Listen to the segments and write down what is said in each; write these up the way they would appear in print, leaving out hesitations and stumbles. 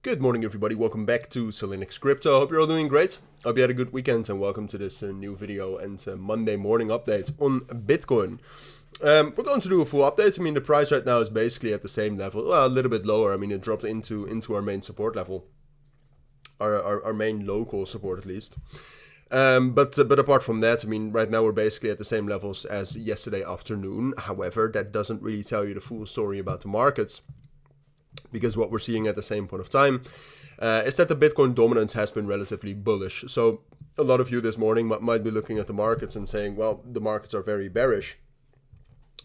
Good morning, everybody. Welcome back to Cilinix Crypto. Hope you're all doing great. Hope you had a good weekend, and welcome to this new video and Monday morning update on Bitcoin. We're going to do a full update. I mean, the price right now is basically at the same level, well, a little bit lower. I mean, it dropped into our main support level, our main local support at least. But apart from that, I mean, right now we're basically at the same levels as yesterday afternoon. However, that doesn't really tell you the full story about the markets, because what we're seeing at the same point of time is that the Bitcoin dominance has been relatively bullish. So a lot of you this morning might be looking at the markets and saying, well, the markets are very bearish.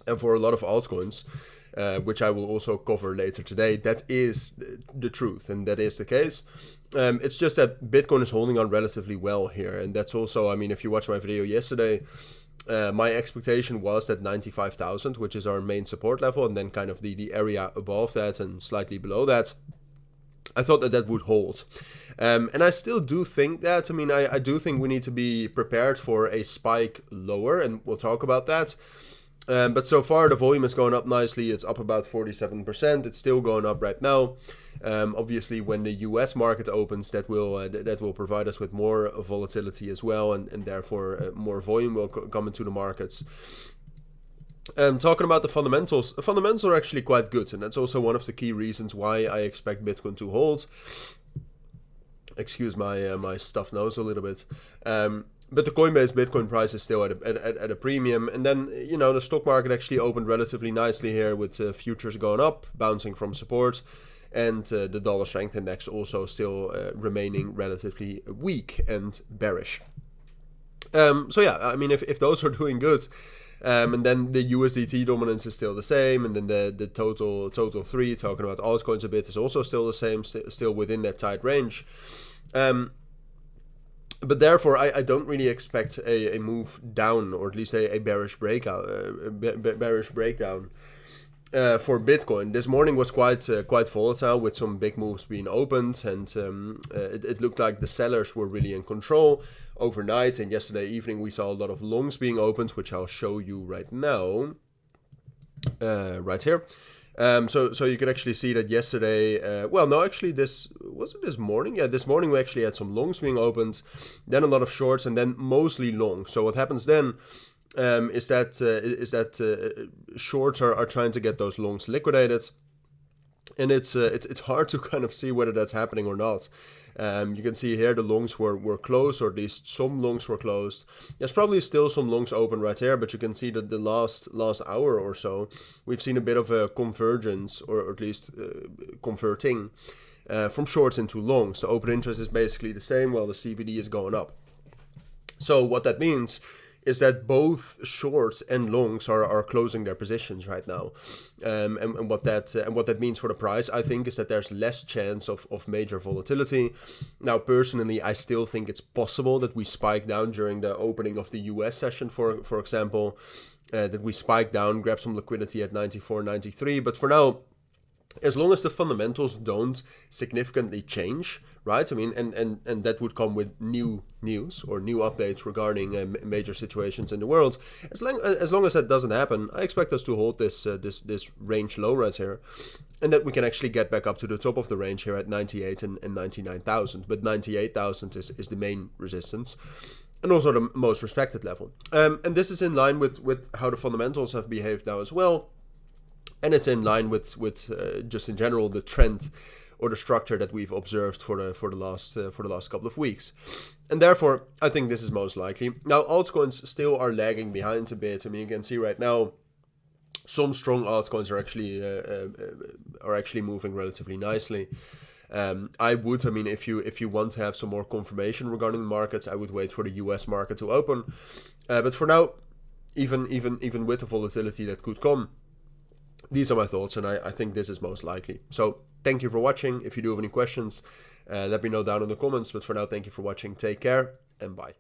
And for a lot of altcoins, which I will also cover later today, that is the truth, and that is the case. It's just that Bitcoin is holding on relatively well here. And that's also, I mean, if you watched my video yesterday, my expectation was that 95,000, which is our main support level, and then kind of the area above that and slightly below that, I thought that would hold. And I still do think that. I mean, I do think we need to be prepared for a spike lower, and we'll talk about that. But so far the volume is going up nicely. It's up about 47%. It's still going up right now. Obviously, when the US market opens, that will provide us with more volatility as well, and therefore more volume will come into the markets. Talking about the fundamentals are actually quite good, and that's also one of the key reasons why I expect Bitcoin to hold. Excuse my stuffed nose a little bit. But the Coinbase Bitcoin price is still at a premium. And then, you know, the stock market actually opened relatively nicely here with futures going up, bouncing from support. And the dollar strength index also still remaining relatively weak and bearish. So yeah, I mean, if those are doing good, and then the USDT dominance is still the same, and then the total 3, talking about altcoins a bit, is also still the same, still within that tight range. But therefore, I don't really expect a move down, or at least a bearish breakout, bearish breakdown for Bitcoin. This morning was quite volatile, with some big moves being opened, and it looked like the sellers were really in control overnight. And yesterday evening, we saw a lot of longs being opened, which I'll show you right now, right here. So you could actually see that yesterday, well, no, actually this morning? Yeah, this morning we actually had some longs being opened, then a lot of shorts, and then mostly long. So what happens then is that shorts are trying to get those longs liquidated, and it's hard to kind of see whether that's happening or not. You can see here the longs were closed, or at least some longs were closed. There's probably still some longs open right here, but you can see that the last hour or so, we've seen a bit of a convergence, or at least converting from shorts into longs. The open interest is basically the same, while the CVD is going up. So what that means is that both shorts and longs are closing their positions right now, and what that means for the price, I think, is that there's less chance of major volatility. Now, personally, I still think it's possible that we spike down during the opening of the US session, for example, that we spike down, grab some liquidity at 94, 93. But for now, as long as the fundamentals don't significantly change, right? I mean, and that would come with new news or new updates regarding major situations in the world. As long as that doesn't happen, I expect us to hold this range low right here, and that we can actually get back up to the top of the range here at 98 and 99,000. But 98,000 is the main resistance, and also the most respected level. And this is in line with how the fundamentals have behaved now as well. And it's in line with just in general the trend or the structure that we've observed for the last couple of weeks, and therefore I think this is most likely. Now, altcoins still are lagging behind a bit. I mean, you can see right now some strong altcoins are actually moving relatively nicely. I mean, if you want to have some more confirmation regarding the markets, I would wait for the US market to open. But for now, even with the volatility that could come, these are my thoughts, and I think this is most likely. So thank you for watching. If you do have any questions, let me know down in the comments. But for now, thank you for watching. Take care, and bye.